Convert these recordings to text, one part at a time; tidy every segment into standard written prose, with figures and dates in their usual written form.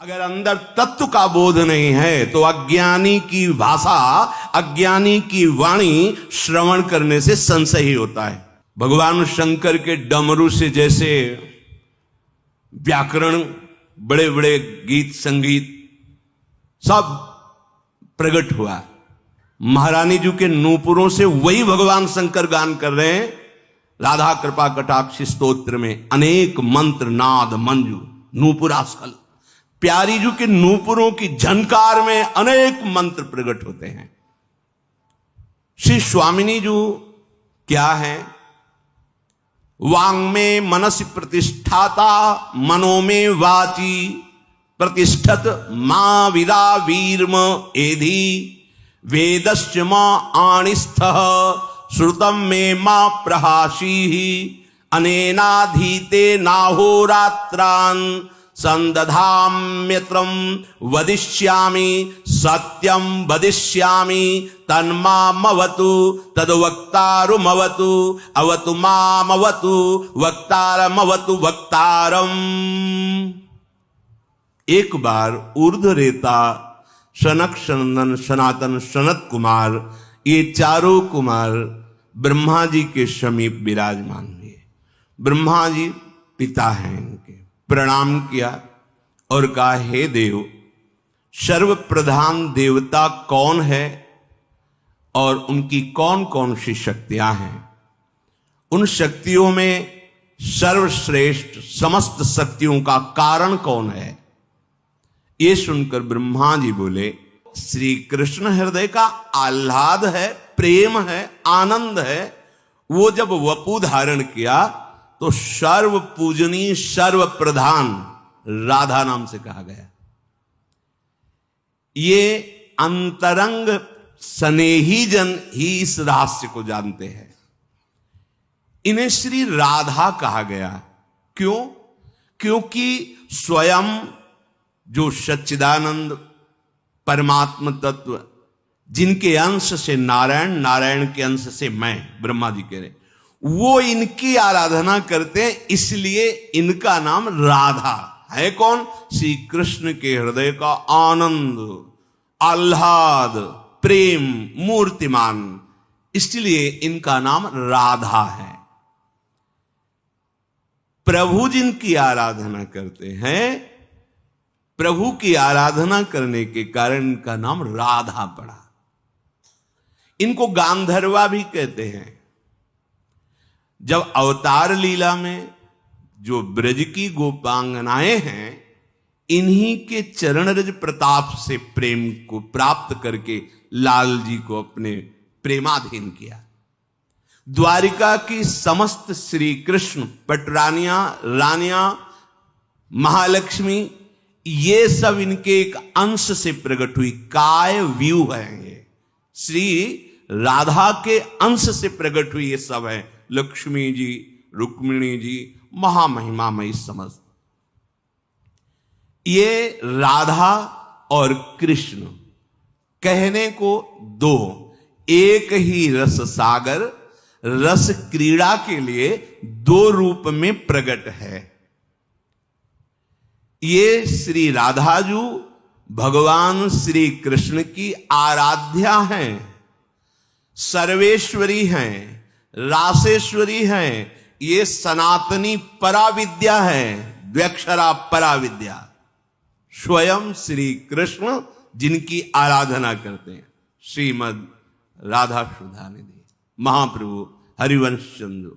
अगर अंदर तत्व का बोध नहीं है तो अज्ञानी की भाषा, अज्ञानी की वाणी श्रवण करने से संशय ही होता है। भगवान शंकर के डमरू से जैसे व्याकरण, बड़े बड़े गीत संगीत सब प्रकट हुआ, महारानी जी के नूपुरों से वही भगवान शंकर गान कर रहे हैं। राधा कृपा कटाक्ष स्तोत्र में अनेक मंत्र, नाद, मंजू, नूपुरास्कल, प्यारी जी के नूपुरों की झनकार में अनेक मंत्र प्रकट होते हैं। श्री स्वामिनी जी क्या है? वांग में मनसि प्रतिष्ठाता, मनो में वाची प्रतिष्ठत मां विदा वीर्म एधि, वेदस्य मां आणिस्थः श्रुतम में मां प्रहासी, अनेनाधीते नाहोरात्रान् संदधाम्यत्रम वदिष्यामि, सत्यम वदिष्यामि तन्मामवतु तद्वक्तारमवतु, अवतु मामवतु वक्तारमवतु वक्तारम। एक बार ऊर्ध्वरेता, सनक सनंदन, सनातन, सनत कुमार, ये चारों कुमार ब्रह्मा जी के समीप विराजमान हुए। ब्रह्मा जी पिता हैं इनके, प्रणाम किया और कहा, हे देव, सर्व प्रधान देवता कौन है और उनकी कौन कौन सी शक्तियां हैं? उन शक्तियों में सर्वश्रेष्ठ समस्त शक्तियों का कारण कौन है? ये सुनकर ब्रह्मा जी बोले, श्री कृष्ण हृदय का आह्लाद है, प्रेम है, आनंद है। वो जब वपु धारण किया तो सर्व पूजनीय, सर्व प्रधान राधा नाम से कहा गया। ये अंतरंग स्नेही जन ही इस रहस्य को जानते हैं। इन्हें श्री राधा कहा गया। क्यों? क्योंकि स्वयं जो सच्चिदानंद परमात्म तत्व, जिनके अंश से नारायण, नारायण के अंश से मैं, ब्रह्मा जी कह रहे, वो इनकी आराधना करते हैं, इसलिए इनका नाम राधा है। कौन? श्री कृष्ण के हृदय का आनंद, आह्लाद, प्रेम, मूर्तिमान, इसलिए इनका नाम राधा है। प्रभु जिनकी आराधना करते हैं, प्रभु की आराधना करने के कारण इनका नाम राधा पड़ा। इनको गांधर्वा भी कहते हैं। जब अवतार लीला में जो ब्रज की गोपांगनाएं हैं, इन्हीं के चरण रज प्रताप से प्रेम को प्राप्त करके लाल जी को अपने प्रेमाधीन किया। द्वारिका की समस्त श्री कृष्ण पटरानियां, रानियां, महालक्ष्मी, ये सब इनके एक अंश से प्रकट हुई काय व्यू है। ये श्री राधा के अंश से प्रकट हुई ये सब है। लक्ष्मी जी, रुक्मिणी जी, महामहिमामयी समस्त। ये राधा और कृष्ण कहने को दो, एक ही रस सागर, रस क्रीड़ा के लिए दो रूप में प्रकट है। ये श्री राधाजू भगवान श्री कृष्ण की आराध्या हैं, सर्वेश्वरी हैं, रासेश्वरी हैं। ये सनातनी पराविद्या है, द्व्यक्षरा पराविद्या। स्वयं श्री कृष्ण जिनकी आराधना करते हैं, श्रीमद राधा सुधानिधि महाप्रभु हरिवंश चंद्र,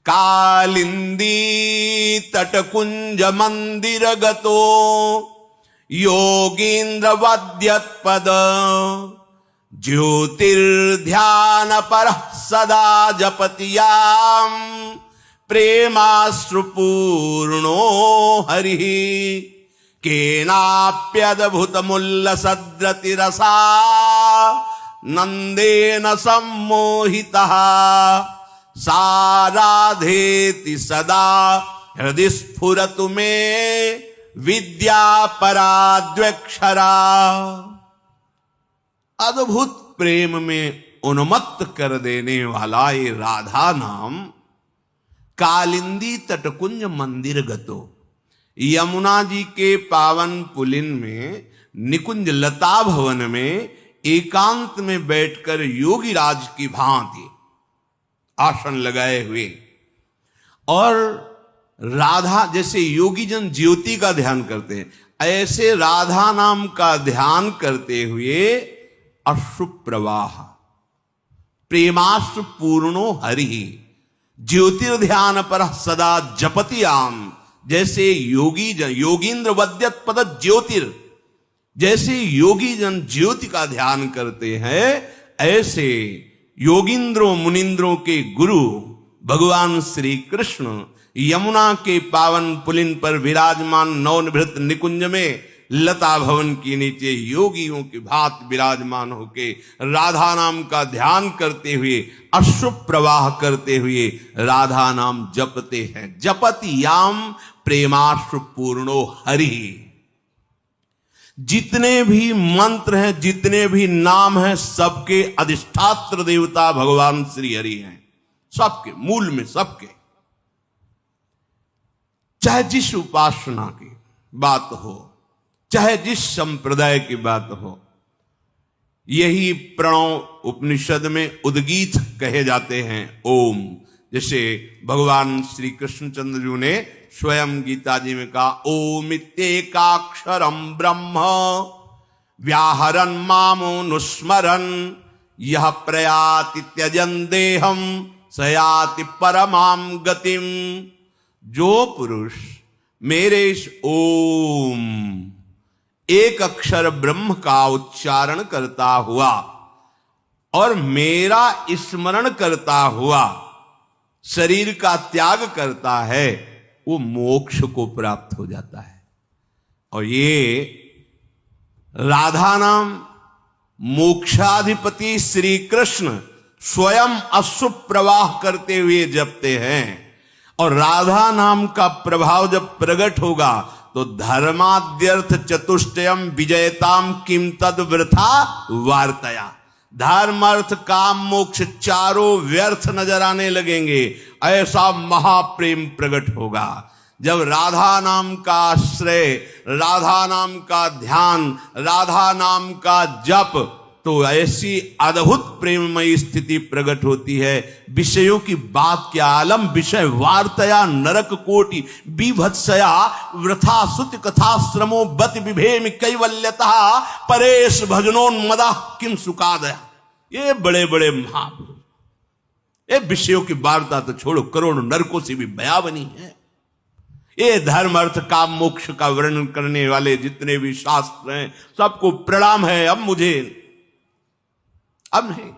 कालिंदी तटकुंज मंदिर गतो योगींद्र वद्यत्पद, ज्योतिर्ध्यान पर सदा जपतियाम, प्रेमाश्रुपूर्णो हरि, केनाप्यद्भुत मुल्लसद्रति रसा, नंदेन सम्मोहितः, साराधेति सदा हृदय स्फुरतु में विद्या पराद्वक्षरा। अद्भुत प्रेम में उन्मत्त कर देने वाला ये राधा नाम कालिंदी तटकुंज मंदिर गतो, यमुना जी के पावन पुलिन में निकुंज लता भवन में एकांत में बैठकर योगी राज की भांति आसन लगाए हुए और राधा, जैसे योगी जन ज्योति का ध्यान करते हैं, ऐसे राधा नाम का ध्यान करते हुए अश्रु प्रवाह प्रेमाश्रु पूर्णो हरि ज्योतिर्ध्यान पर सदा जपति आम। जैसे योगी जन योगींद्र वद्यत पद ज्योतिर, जैसे योगी जन ज्योति का ध्यान करते हैं, ऐसे योगींद्रों मुनिंद्रों के गुरु भगवान श्री कृष्ण यमुना के पावन पुलिन पर विराजमान नवनिभृत निकुंज में लता भवन के नीचे योगियों की भात विराजमान होके राधा नाम का ध्यान करते हुए अश्रु प्रवाह करते हुए राधा नाम जपते हैं। जपति याम प्रेमाश्रु पूर्णो हरि। जितने भी मंत्र हैं, जितने भी नाम हैं, सबके अधिष्ठात्र देवता भगवान श्री हरि हैं, सबके मूल में, सबके। चाहे जिस उपासना की बात हो, चाहे जिस संप्रदाय की बात हो, यही प्रणव उपनिषद में उद्गीत कहे जाते हैं ओम। जैसे भगवान श्री कृष्णचंद्र जी ने स्वयं गीता जी में कहा ओम इत्येकाक्षरम ब्रह्म व्याहरन् मामनुस्मरन् यह प्रयाति त्यजन् देहम सयाति परमाम गतिम। जो पुरुष मेरे इस ओम एक अक्षर ब्रह्म का उच्चारण करता हुआ और मेरा स्मरण करता हुआ शरीर का त्याग करता है, वो मोक्ष को प्राप्त हो जाता है। और ये राधा नाम मोक्षाधिपति श्री कृष्ण स्वयं अश्रु प्रवाह करते हुए जपते हैं। और राधा नाम का प्रभाव जब प्रकट होगा तो धर्माद्यर्थ चतुष्टयम विजयताम किम तद वृथा वार्तया। धर्म अर्थ काम मोक्ष चारों व्यर्थ नजर आने लगेंगे, ऐसा महाप्रेम प्रकट होगा। जब राधा नाम का आश्रय, राधा नाम का ध्यान, राधा नाम का जप, तो ऐसी अद्भुत प्रेममयी स्थिति प्रकट होती है। विषयों की बात क्या आलम विषय वार्तया नरक कोटि बीभत्सया वृथा सुत कथा श्रमो बत विभेम कैवल्यता परेश भजनोन्मदा किम सुकादया। ये बड़े बड़े महा, ये विषयों की वार्ता तो छोड़ो, करोड़ों नरकों से भी भयावनी है। ये धर्म अर्थ काम मोक्ष का वर्णन करने वाले जितने भी शास्त्र हैं, सबको प्रणाम है। अब नहीं,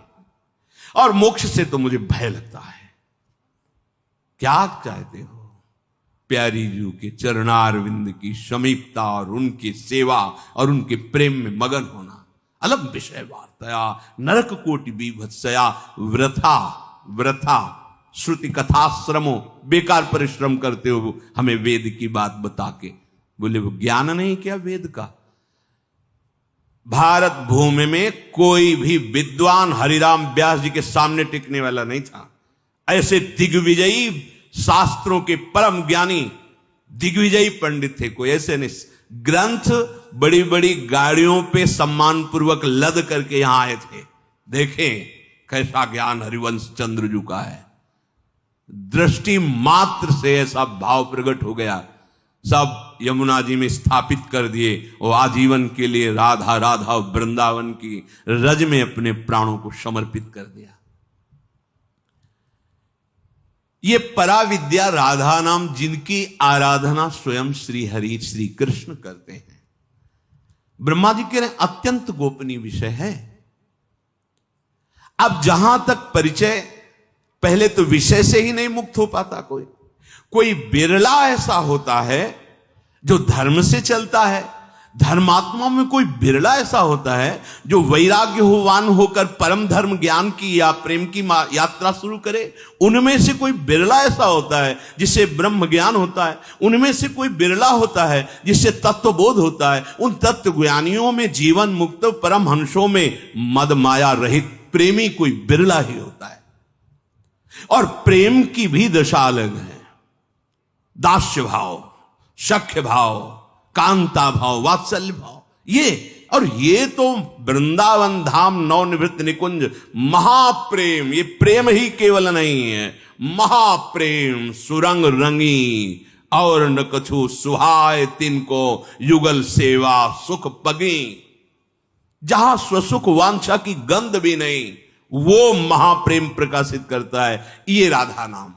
और मोक्ष से तो मुझे भय लगता है। क्या चाहते हो? प्यारी जी के चरणारविंद की समीपता और उनकी सेवा और उनके प्रेम में मगन होना। अलम विषय वार्तया नरक कोटि बीभत्सया वृथा वृथा श्रुति कथाश्रमो। बेकार परिश्रम करते हो हमें वेद की बात बता के। बोले वो ज्ञान नहीं क्या वेद का? भारत भूमि में कोई भी विद्वान हरिराम व्यास जी के सामने टिकने वाला नहीं था। ऐसे दिग्विजयी शास्त्रों के परम ज्ञानी दिग्विजयी पंडित थे, कोई ऐसे नहीं। ग्रंथ बड़ी बड़ी गाड़ियों पे सम्मान पूर्वक लद करके यहां आए थे। देखें कैसा ज्ञान हरिवंश चंद्रजू का है। दृष्टि मात्र से ऐसा भाव प्रकट हो गया, सब यमुना जी में स्थापित कर दिए और आजीवन के लिए राधा राधा वृंदावन की रज में अपने प्राणों को समर्पित कर दिया। ये पराविद्या राधा नाम जिनकी आराधना स्वयं श्री हरि श्री कृष्ण करते हैं, ब्रह्मा जी के लिए अत्यंत गोपनीय विषय है। अब जहां तक परिचय, पहले तो विषय से ही नहीं मुक्त हो पाता कोई बिरला ऐसा होता है जो धर्म से चलता है। धर्मात्मा में कोई बिरला ऐसा होता है जो वैराग्यवान होकर परम धर्म ज्ञान की या प्रेम की यात्रा शुरू करे। उनमें से कोई बिरला ऐसा होता है जिससे ब्रह्म ज्ञान होता है। उनमें से कोई बिरला होता है जिससे तत्वबोध होता है। उन तत्व ज्ञानियों में, जीवन मुक्त परम हंसों में मद माया रहित प्रेमी कोई बिरला ही होता है। और प्रेम की भी दशा अलग है। दास्य भाव, सख्य भाव, कांता भाव, वात्सल्य भाव, ये तो वृंदावन धाम नवनिवृत्त निकुंज महाप्रेम, ये प्रेम ही केवल नहीं है, महाप्रेम सुरंग रंगी और न कछु सुहाय तिनको युगल सेवा सुख पगी। जहां स्वसुख वांछा की गंध भी नहीं, वो महाप्रेम प्रकाशित करता है ये राधा नाम।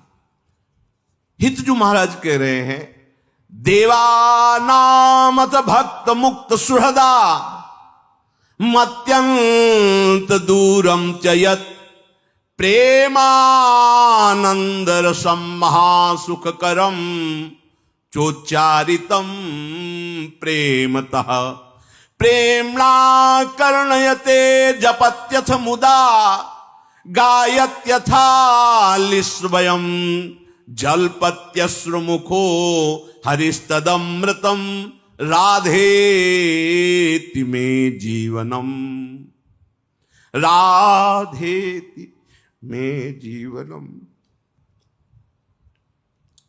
हितजू महाराज कह रहे हैं, देवानामत भक्त मुक्त सुहृदा मत्यंत दूरम च यत् प्रेमानंद रसम महासुखकरम चोच्चारितम प्रेमतः प्रेम्णा कर्णयते जपत्यथ मुदा गायत्यथालिस्वयं जल्पत्यश्रुमुखो हरिस्तदमृतम राधेति मे जीवनम, राधेति मे जीवनम।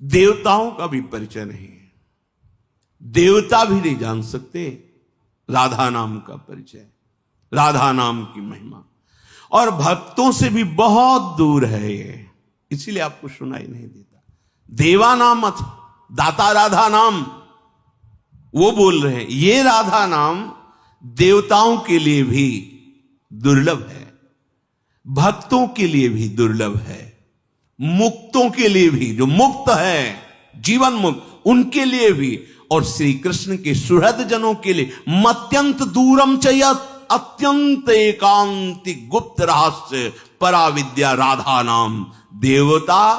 देवताओं का भी परिचय नहीं, देवता भी नहीं जान सकते राधा नाम का परिचय, राधा नाम की महिमा, और भक्तों से भी बहुत दूर है ये, इसीलिए आपको सुनाई नहीं देता। देवा नाम अथ दाता राधा नाम वो बोल रहे हैं, ये राधा नाम देवताओं के लिए भी दुर्लभ है, भक्तों के लिए भी दुर्लभ है, मुक्तों के लिए भी, जो मुक्त है जीवन मुक्त उनके लिए भी, और श्री कृष्ण के सुहृद जनों के लिए मत्यंत दूरम चयत, अत्यंत एकांतिक गुप्त रहस्य पराविद्या राधा नाम। देवता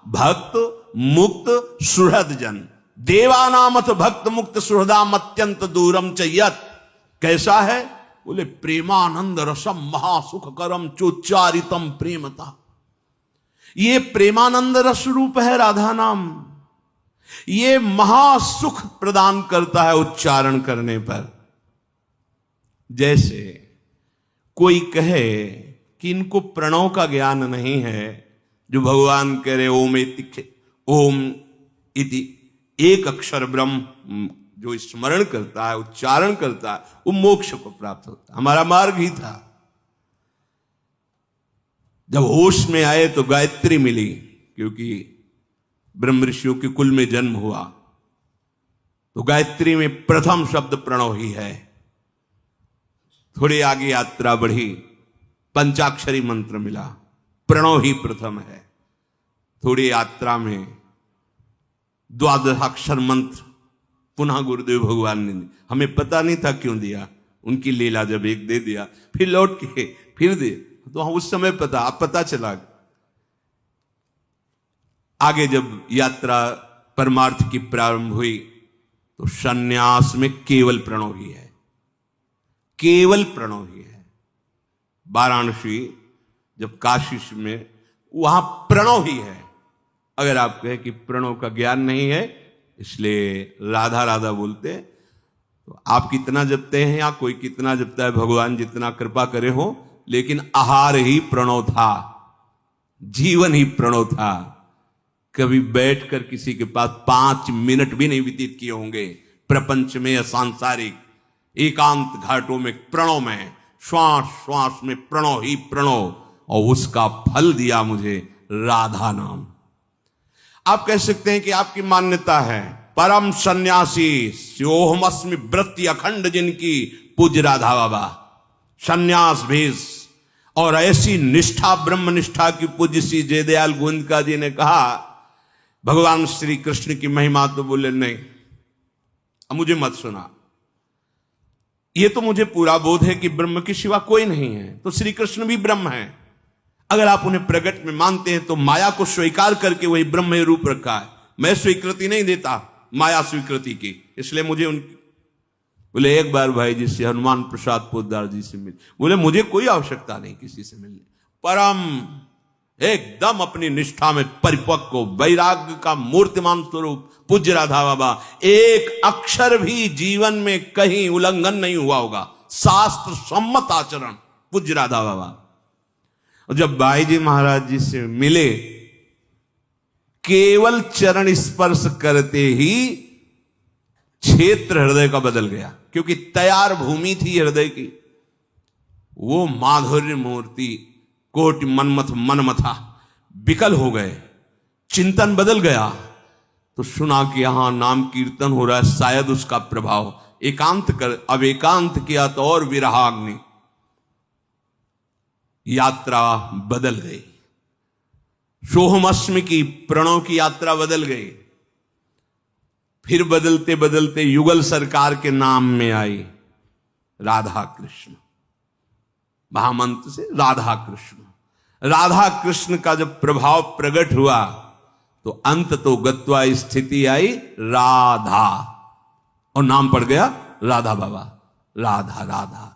भक्त मुक्त सुहृद जन, देवानामथ भक्त मुक्त सुहृदाम अत्यंत दूरम चयत। कैसा है? बोले प्रेमानंद रसम महासुखकरम चोच्चारितम प्रेमता। ये प्रेमानंद रस रूप है राधा नाम, ये महासुख प्रदान करता है उच्चारण करने पर। जैसे कोई कहे कि इनको प्रणव का ज्ञान नहीं है, जो भगवान कह रहे ओम इति एक अक्षर ब्रह्म जो स्मरण करता है, उच्चारण करता है, वो मोक्ष को प्राप्त होता है। हमारा मार्ग ही था। जब होश में आए तो गायत्री मिली, क्योंकि ब्रह्म ऋषियों के कुल में जन्म हुआ, तो गायत्री में प्रथम शब्द प्रणव ही है। थोड़ी आगे यात्रा बढ़ी, पंचाक्षरी मंत्र मिला, प्रणव ही प्रथम है। थोड़ी यात्रा में द्वादशाक्षर मंत्र पुनः गुरुदेव भगवान ने, हमें पता नहीं था क्यों दिया, उनकी लीला, जब एक दे दिया फिर लौट के फिर दे, तो उस समय पता चला। आगे जब यात्रा परमार्थ की प्रारंभ हुई तो सन्यास में केवल प्रणव ही है, केवल प्रणव ही है। वाराणसी जब काशी में, वहां प्रणव ही है। अगर आप कहें कि प्रणव का ज्ञान नहीं है इसलिए राधा राधा बोलते, तो आप कितना जपते हैं या कोई कितना जपता है, भगवान जितना कृपा करे हो, लेकिन आहार ही प्रणव था, जीवन ही प्रणव था। कभी बैठकर किसी के पास 5 मिनट भी नहीं व्यतीत किए होंगे प्रपंच में या सांसारिक एकांत घाटों में, प्रणव में, श्वास श्वास में प्रणव ही प्रणव, और उसका फल दिया मुझे राधा नाम। आप कह सकते हैं कि आपकी मान्यता है, परम सन्यासी स्योहमस्मि वृत्ति अखंड जिनकी, पूज्य राधा बाबा सन्यास भेष और ऐसी निष्ठा, ब्रह्म निष्ठा की पूज्य श्री जयदयाल गोविंदका जी ने कहा भगवान श्री कृष्ण की महिमा, तो बोले नहीं, अब मुझे मत सुना, ये तो मुझे पूरा बोध है कि ब्रह्म के सिवा कोई नहीं है, तो श्री कृष्ण भी ब्रह्म है। अगर आप उन्हें प्रगट में मानते हैं तो माया को स्वीकार करके वही ब्रह्म रूप रखा है। मैं स्वीकृति नहीं देता माया स्वीकृति की, इसलिए मुझे उनकी, बोले एक बार भाई जी से हनुमान प्रसाद पोद्दार जी से मिले, बोले मुझे कोई आवश्यकता नहीं किसी से मिलने, परम एकदम अपनी निष्ठा में परिपक्व वैराग्य का मूर्तिमान स्वरूप पूज्य राधा बाबा, एक अक्षर भी जीवन में कहीं उल्लंघन नहीं हुआ होगा, शास्त्र सम्मत आचरण पूज्य राधा बाबा। और जब भाई जी महाराज जी से मिले, केवल चरण स्पर्श करते ही क्षेत्र हृदय का बदल गया, क्योंकि तैयार भूमि थी हृदय की। वो माधुर्य मूर्ति कोटि मनमथ मनमथा विकल हो गए, चिंतन बदल गया। तो सुना कि यहां नाम कीर्तन हो रहा है, शायद उसका प्रभाव। एकांत कर, अब एकांत किया तो और विरहाग्नि, यात्रा बदल गई। सोहमअष्टमी की प्रणव की यात्रा बदल गई। फिर बदलते बदलते युगल सरकार के नाम में आई राधा कृष्ण, महामंत्र से राधा कृष्ण। राधा कृष्ण का जब प्रभाव प्रकट हुआ तो अंत तो गत्वा स्थिति आई राधा, और नाम पड़ गया राधा बाबा। राधा राधा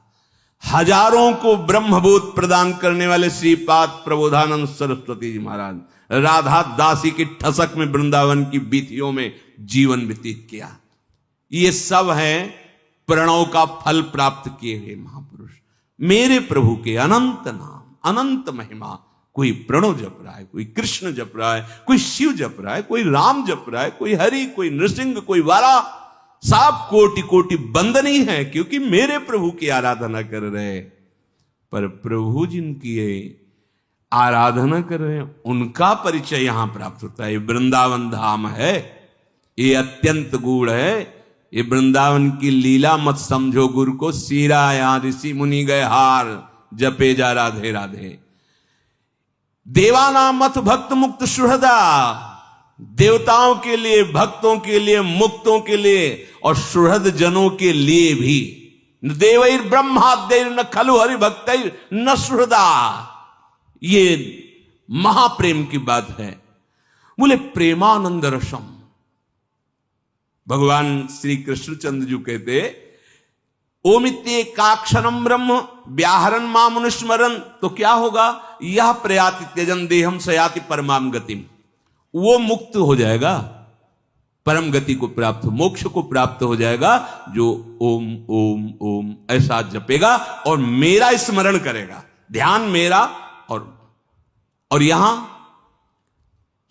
हजारों को ब्रह्मबोध प्रदान करने वाले श्रीपाद प्रबोधानंद सरस्वती जी महाराज राधा दासी की ठसक में वृंदावन की बीथियों में जीवन व्यतीत किया। ये सब है प्रणव का फल प्राप्त किए हुए महापुरुष। मेरे प्रभु के अनंत नाम, अनंत महिमा। कोई प्रणव जप रहा है, कोई कृष्ण जप रहा है, कोई शिव जप रहा है, कोई राम जप रहा है, कोई हरि, कोई नृसिंह, कोई वारा, सब कोटि कोटि बंदनी है, क्योंकि मेरे प्रभु की आराधना कर रहे। पर प्रभु जिनकी आराधना कर रहे हैं उनका परिचय यहां प्राप्त होता है। ये वृंदावन धाम है, ये अत्यंत गूढ़ है। ये वृंदावन की लीला मत समझो गुरु को सीरा, यहां ऋषि मुनि गए हार, जपे जा राधे राधे। देवानाम मत भक्त मुक्त सुहृदा, देवताओं के लिए, भक्तों के लिए, मुक्तों के लिए और सुहृद जनों के लिए भी। देवैर ब्रह्माद्यैर न खलु हरि भक्तैर न सुहृदा। ये महाप्रेम की बात है। बोले प्रेमानंद रसम। भगवान श्री कृष्णचंद्र जी कहते ओमित्ये काक्षरम ब्रह्म व्याहरण मामुनुस्मरण, तो क्या होगा? यह प्रयाति त्यजन देहम सयाति परमाम गतिम। वो मुक्त हो जाएगा, परम गति को प्राप्त, मोक्ष को प्राप्त हो जाएगा, जो ओम ओम ओम ऐसा जपेगा और मेरा स्मरण करेगा, ध्यान मेरा। और यहां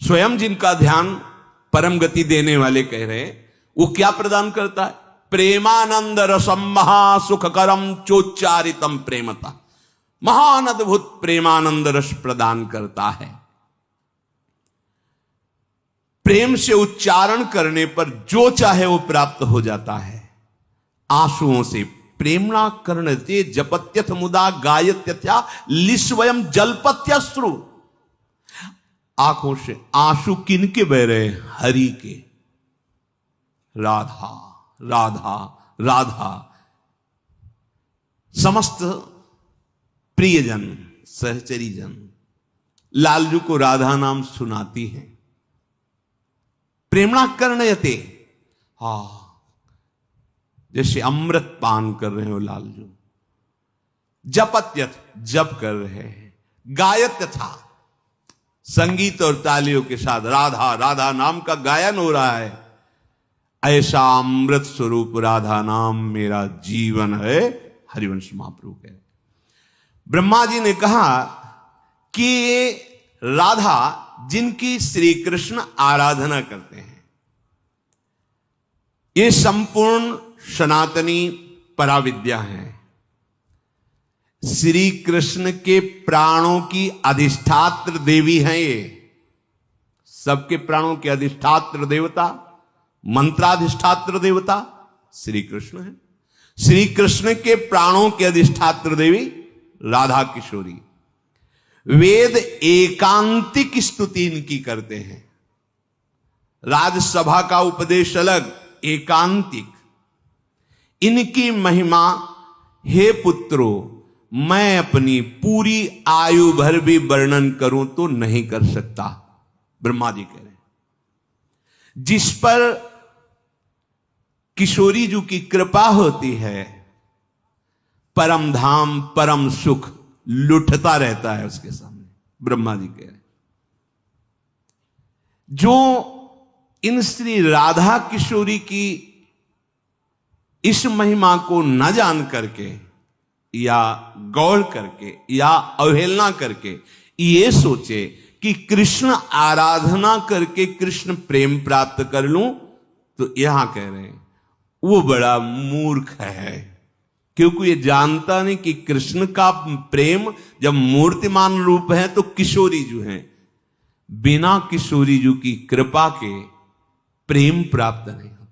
स्वयं जिनका ध्यान परम गति देने वाले कह रहे हैं, वो क्या प्रदान करता है? प्रेमानंद रसम महासुखकरम चोच्चारितम प्रेमता। महान अद्भुत प्रेमानंद रस प्रदान करता है। प्रेम से उच्चारण करने पर जो चाहे वो प्राप्त हो जाता है। आंसुओं से प्रेमणा कर्णते जपत्यथ मुदा गायत्यथ्या लिस्वयं जलपत्यश्रु। आंखों से आंसू किनके बह रहे? हरि के। राधा राधा राधा। समस्त प्रियजन सहचरीजन लालजू को राधा नाम सुनाती हैं। प्रेमणा कर्णयते, जैसे अमृत पान कर रहे हो लालजू। जपत्यथ जप कर रहे हैं। गायत था संगीत और तालियों के साथ राधा राधा नाम का गायन हो रहा है। ऐसा अमृत स्वरूप राधा नाम मेरा जीवन है। हरिवंश महाप्रभु कह रहे। ब्रह्मा जी ने कहा कि राधा जिनकी श्री कृष्ण आराधना करते हैं, ये संपूर्ण सनातनी पराविद्या है। श्री कृष्ण के प्राणों की अधिष्ठात्र देवी हैं। ये सबके प्राणों के अधिष्ठात्र देवता, मंत्राधिष्ठात्र देवता श्री कृष्ण है। श्री कृष्ण के प्राणों के अधिष्ठात्र देवी राधा किशोरी। वेद एकांतिक स्तुति इनकी करते हैं। राजसभा का उपदेश अलग, एकांतिक। इनकी महिमा हे पुत्रो मैं अपनी पूरी आयु भर भी वर्णन करूं तो नहीं कर सकता। ब्रह्मा जी कह रहे हैं। जिस पर किशोरी जी की कृपा होती है, परम धाम परम सुख लुटता रहता है उसके सामने। ब्रह्मा जी कह रहे हैं। जो इन श्री राधा किशोरी की इस महिमा को न जान करके या गौर करके या अवहेलना करके ये सोचे कि कृष्ण आराधना करके कृष्ण प्रेम प्राप्त कर लूं, तो यहां कह रहे हैं वो बड़ा मूर्ख है, क्योंकि ये जानता नहीं कि कृष्ण का प्रेम जब मूर्तिमान रूप है तो किशोरी जो है, बिना किशोरी जी की कृपा के प्रेम प्राप्त नहीं हो।